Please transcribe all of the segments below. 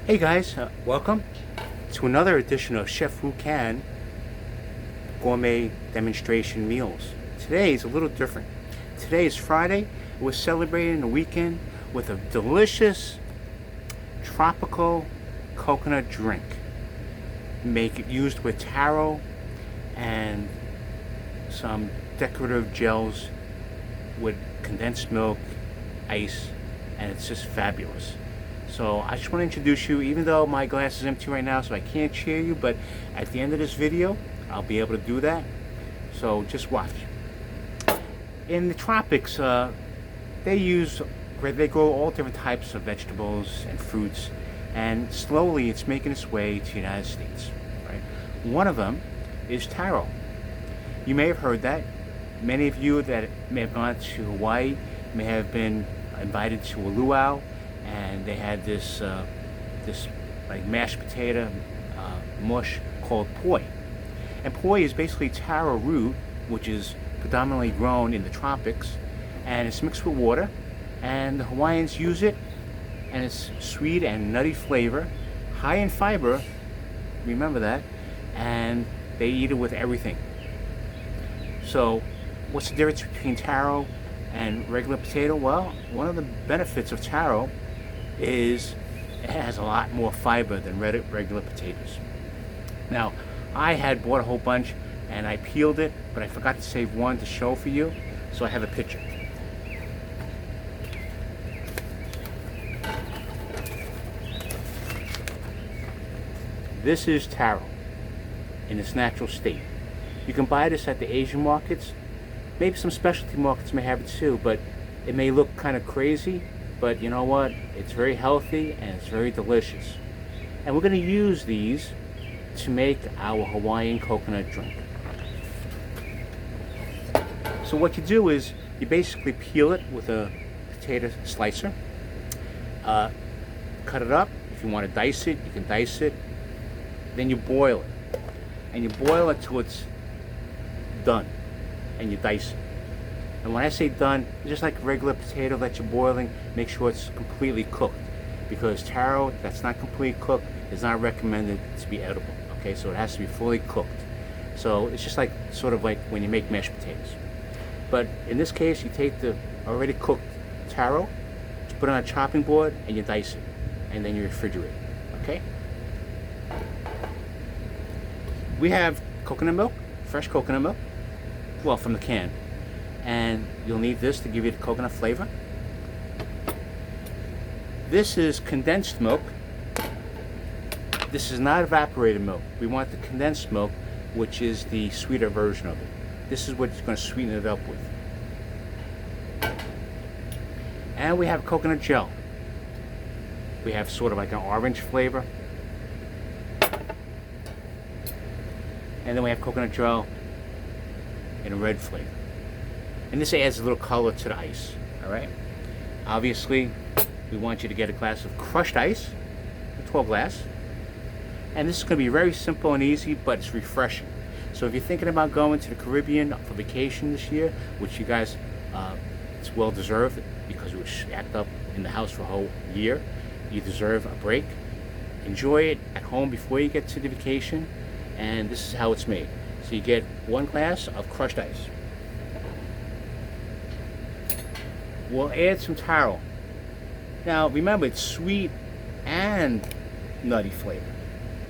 Hey guys, welcome to another edition of Chef Who Can Gourmet Demonstration Meals. Today is a little different. Today is Friday. We're celebrating the weekend with a delicious tropical coconut drink. Make it used with taro and some decorative gels with condensed milk, ice, and it's just fabulous. So I just want to introduce you, even though my glass is empty right now, so I can't cheer you, but at the end of this video, I'll be able to do that. So just watch. In the tropics, they grow all different types of vegetables and fruits, and slowly it's making its way to the United States. Right? One of them is taro. You may have heard that. Many of you that may have gone to Hawaii may have been invited to a luau, and they had this like mashed potato mush called poi. And poi is basically taro root, which is predominantly grown in the tropics, and it's mixed with water, and the Hawaiians use it, and it's sweet and nutty flavor, high in fiber, remember that, and they eat it with everything. So what's the difference between taro and regular potato? Well, one of the benefits of taro is it has a lot more fiber than regular potatoes. Now, I had bought a whole bunch and I peeled it, but I forgot to save one to show for you, so I have a picture. This is taro in its natural state. You can buy this at the Asian markets. Maybe some specialty markets may have it too, but it may look kind of crazy, but you know what? It's very healthy and it's very delicious. And we're going to use these to make our Hawaiian coconut drink. So what you do is you basically peel it with a potato slicer, cut it up. If you want to dice it, you can dice it. Then you boil it, and you boil it till it's done, and you dice it. And when I say done, just like a regular potato that you're boiling, make sure it's completely cooked, because taro that's not completely cooked is not recommended to be edible. Okay, so it has to be fully cooked. So it's just like sort of like when you make mashed potatoes. But in this case, you take the already cooked taro, you put it on a chopping board, and you dice it, and then you refrigerate it. Okay. We have coconut milk, fresh coconut milk, well, from the can. And you'll need this to give you the coconut flavor. This is condensed milk. This is not evaporated milk. We want the condensed milk, which is the sweeter version of it. This is what it's going to sweeten it up with. And we have coconut gel. We have sort of like an orange flavor. And then we have coconut gel in a red flavor. And this adds a little color to the ice, all right? Obviously, we want you to get a glass of crushed ice, a 12 glass. And this is gonna be very simple and easy, but it's refreshing. So if you're thinking about going to the Caribbean for vacation this year, which you guys, it's well deserved because we were shacked up in the house for a whole year, you deserve a break. Enjoy it at home before you get to the vacation, and this is how it's made. So you get 1 glass of crushed ice. We'll add some taro. Now remember, it's sweet and nutty flavor.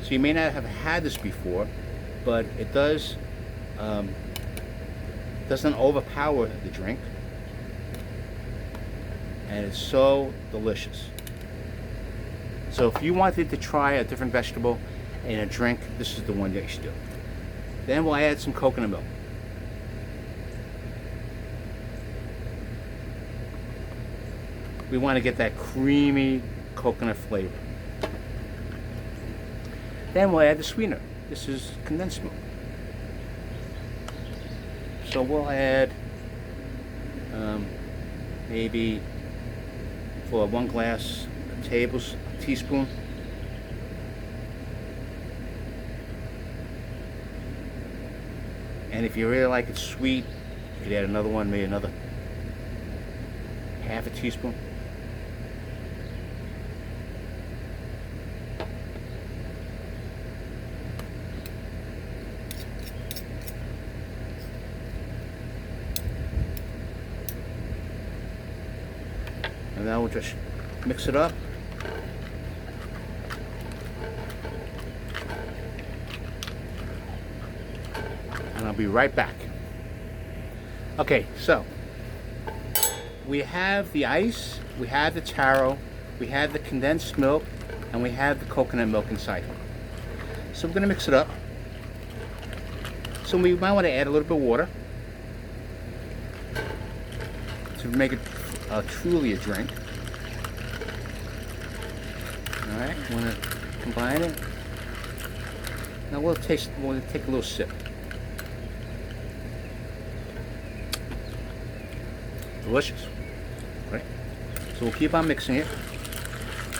So you may not have had this before, but it doesn't overpower the drink. And it's so delicious. So if you wanted to try a different vegetable in a drink, this is the one that you should do. Then we'll add some coconut milk. We want to get that creamy coconut flavor. Then we'll add the sweetener. This is condensed milk. So we'll add maybe for 1 glass, a teaspoon. And if you really like it sweet, you could add another one, maybe another half a teaspoon. And now we'll just mix it up. And I'll be right back. Okay, so we have the ice, we have the taro, we have the condensed milk, and we have the coconut milk inside. So we're going to mix it up. So we might want to add a little bit of water to make it truly a drink. Alright, I'm going to combine it. Now we'll take a little sip. Delicious. Right? So we'll keep on mixing it.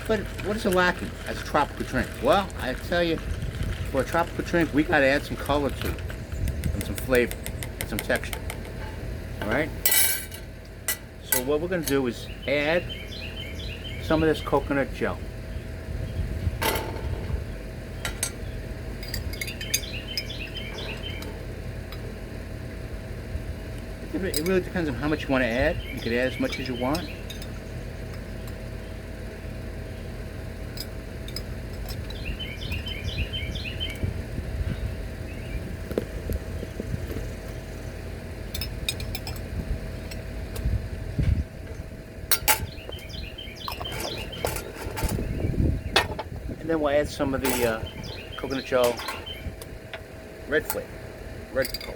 But what is it lacking as a tropical drink? Well, I tell you, for a tropical drink, we got to add some color to it, and some flavor, and some texture. Alright? So what we're going to do is add some of this coconut gel. It really depends on how much you want to add. You could add as much as you want. And then we'll add some of the coconut gel red flavor, red color.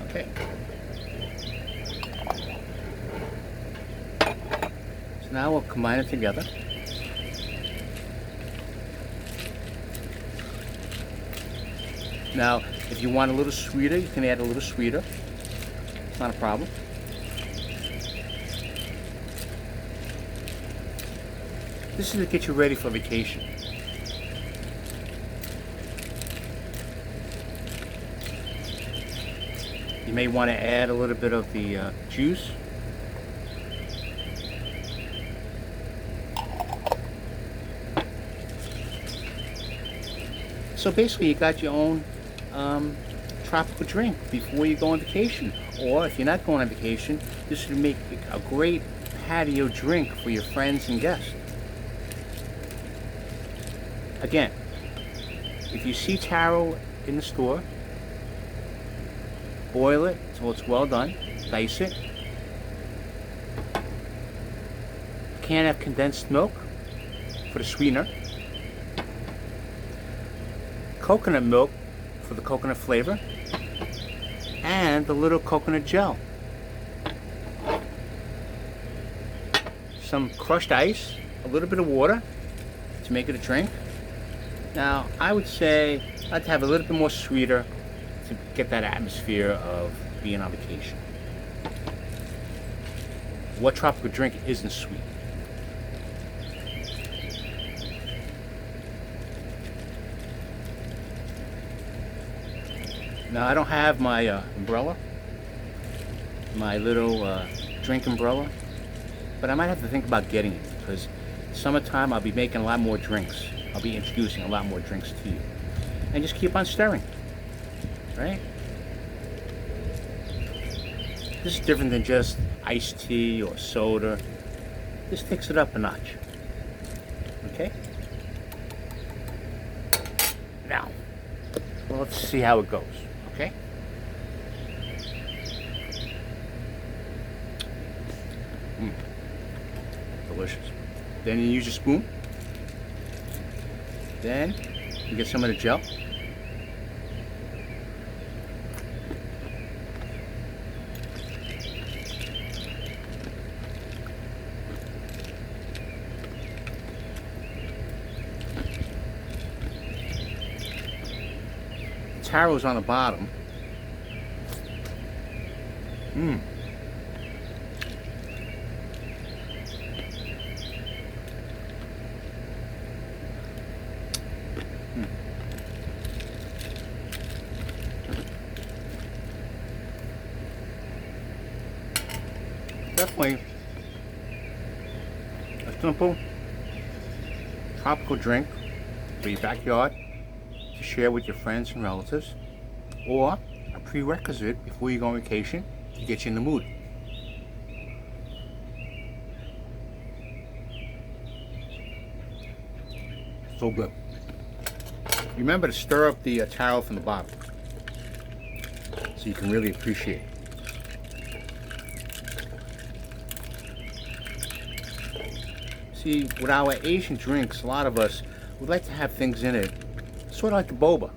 Okay. So now we'll combine it together. Now, if you want a little sweeter, you can add a little sweeter. It's not a problem. This is to get you ready for vacation. You may want to add a little bit of the juice. So basically you got your own tropical drink before you go on vacation. Or if you're not going on vacation, this would make a great patio drink for your friends and guests. Again, if you see taro in the store, boil it until it's well done, dice it. Can have condensed milk for the sweetener, coconut milk for the coconut flavor, and the little coconut gel. Some crushed ice, a little bit of water to make it a drink. Now, I would say I'd like to have a little bit more sweeter to get that atmosphere of being on vacation. What tropical drink isn't sweet? Now, I don't have my umbrella, my little drink umbrella, but I might have to think about getting it because summertime I'll be making a lot more drinks. I'll be introducing a lot more drinks to you. And just keep on stirring. Right? This is different than just iced tea or soda. This takes it up a notch. Okay? Now, well, let's see how it goes. Okay? Delicious. Then you use a spoon. Then you get some of the gel. Taro's on the bottom. Definitely a simple tropical drink for your backyard. share with your friends and relatives, or a prerequisite before you go on vacation to get you in the mood. So good. Remember to stir up the taro from the bottom so you can really appreciate it. See, with our Asian drinks, a lot of us would like to have things in it, sort of like a boba.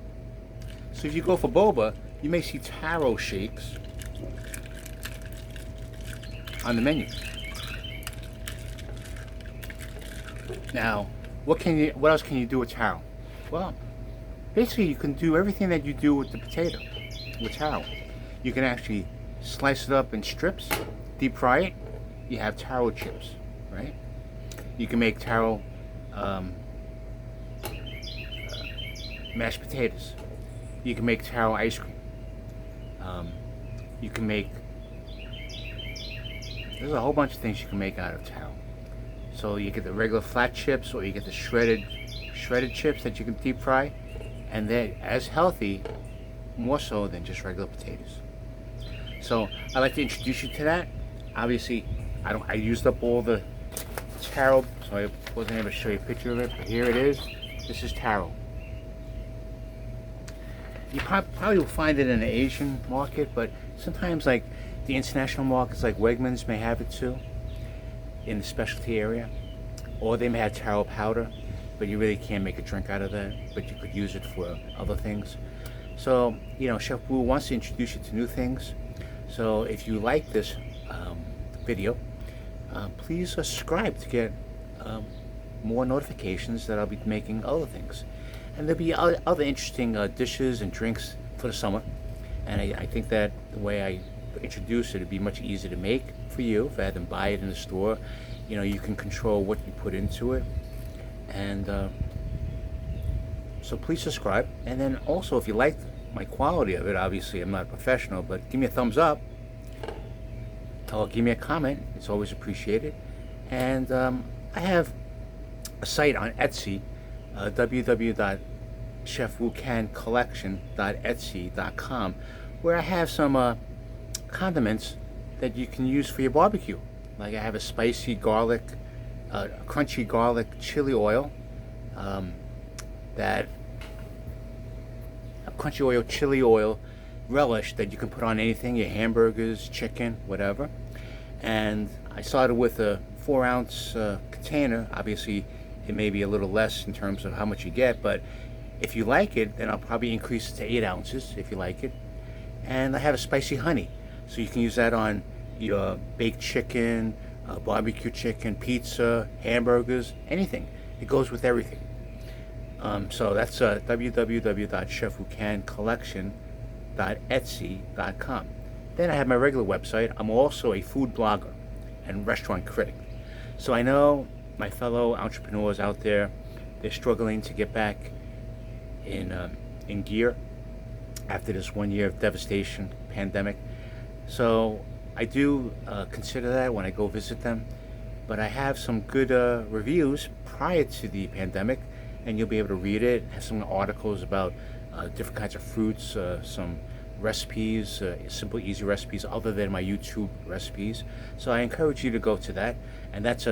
So if you go for boba, you may see taro shakes on the menu. Now, what else can you do with taro? Well, basically you can do everything that you do with the potato, with taro. You can actually slice it up in strips, deep fry it, you have taro chips, right? You can make taro mashed potatoes. You can make taro ice cream. You can make, there's a whole bunch of things you can make out of taro. So you get the regular flat chips, or you get the shredded chips that you can deep fry, and they're as healthy, more so than just regular potatoes. So I'd like to introduce you to that. Obviously, I used up all the taro, so I wasn't able to show you a picture of it, but here it is. This is taro. You probably will find it in the Asian market, but sometimes like the international markets like Wegmans may have it too, in the specialty area, or they may have taro powder, but you really can't make a drink out of that, but you could use it for other things. So, you know, Chef Wu wants to introduce you to new things. So if you like this video, please subscribe to get more notifications that I'll be making other things. And there'll be other interesting dishes and drinks for the summer. And I think that the way I introduce it, it'd be much easier to make for you rather than buy it in the store. You know, you can control what you put into it. And so please subscribe. And then also, if you like my quality of it, obviously I'm not a professional, but give me a thumbs up or give me a comment. It's always appreciated. And I have a site on Etsy, www.chefwucancollection.etsy.com, where I have some condiments that you can use for your barbecue. Like I have a spicy garlic, crunchy garlic chili oil, chili oil relish that you can put on anything, your hamburgers, chicken, whatever. And I started with a 4-ounce container. Obviously it may be a little less in terms of how much you get, but if you like it, then I'll probably increase it to 8 ounces if you like it. And I have a spicy honey, so you can use that on your baked chicken, barbecue chicken, pizza, hamburgers, anything. It goes with everything. So that's www.chefwucancollection.etsy.com. Then I have my regular website. I'm also a food blogger and restaurant critic. So I know my fellow entrepreneurs out there, they're struggling to get back in gear after this 1 year of devastation, pandemic. So I do consider that when I go visit them. But I have some good reviews prior to the pandemic, and you'll be able to read it. I have some articles about different kinds of fruits, some recipes, simple, easy recipes other than my YouTube recipes. So I encourage you to go to that, and that's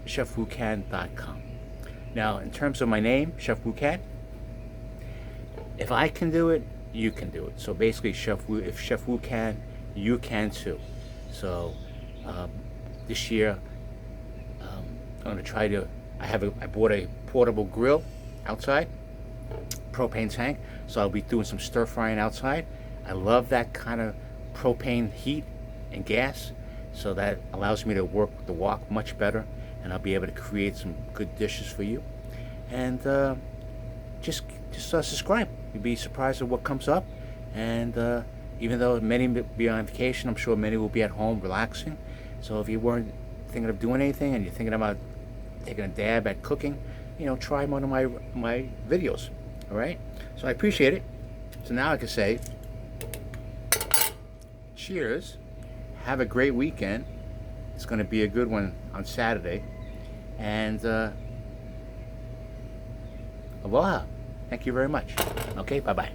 chefwucan.com. Now, in terms of my name, Chef Wu Can, if I can do it, you can do it. So basically, if Chef Wu can, you can too. So this year, I'm going to try to. I bought a portable grill outside, propane tank. So I'll be doing some stir frying outside. I love that kind of propane heat and gas. So that allows me to work the wok much better, and I'll be able to create some good dishes for you. And just subscribe. You'll be surprised at what comes up. And even though many will be on vacation, I'm sure many will be at home relaxing. So if you weren't thinking of doing anything and you're thinking about taking a dab at cooking, you know, try one of my videos. All right. So I appreciate it. So now I can say, cheers. Have a great weekend. It's going to be a good one on Saturday. And aloha. Thank you very much. Okay, bye-bye.